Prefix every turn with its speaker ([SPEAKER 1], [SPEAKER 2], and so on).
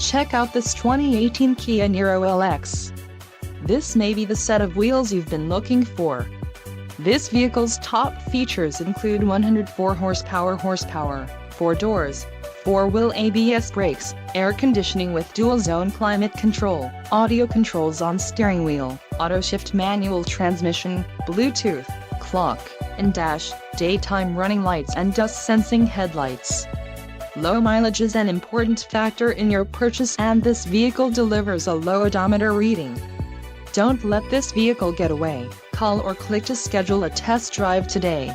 [SPEAKER 1] Check out this 2018 Kia Niro LX. This may be the set of wheels you've been looking for. This vehicle's top features include 104 horsepower, 4 doors, 4-wheel ABS brakes, air conditioning with dual-zone climate control, audio controls on steering wheel, auto-shift manual transmission, Bluetooth, clock, and dash, daytime running lights and dust-sensing headlights. Low mileage is an important factor in your purchase, and this vehicle delivers a low odometer reading. Don't let this vehicle get away. Call or click to schedule a test drive today.